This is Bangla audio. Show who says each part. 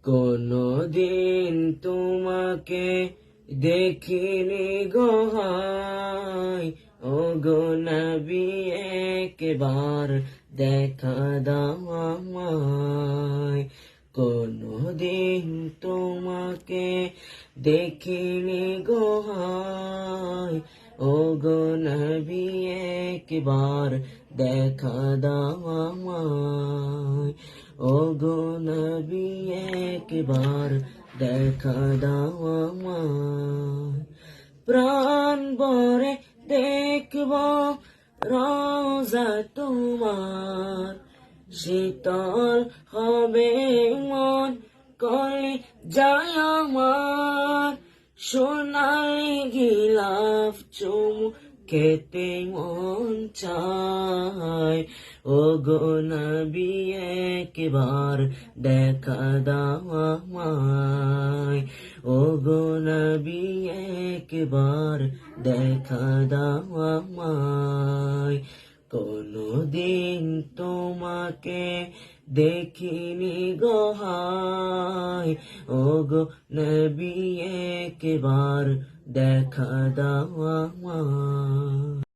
Speaker 1: কোনদিন তোমাকে দেখিনি গো হায়, ও গো নবী একবার দেখা দাও আমায়। কোনদিন তোমাকে দেখিনি গো হায়, ও গো নবী একবার দেখা দাও আমায়। ও গো নবী একবার দেখা দাও আমায়। প্রাণ ভরে দেখব রওজা তোমার, শীতল হবে মন কলিজায় আমার। সোনালি গিলাফ চুমু খেতে মন চায়, ও গো নবী একবার দেখা দাও আমায়। ও গো নবী একবার দেখা দাও আমায়। কোনদিন তোমাকে দেখিনি গো হায়, ও গো নবী একবার দেখা দাও আমায়।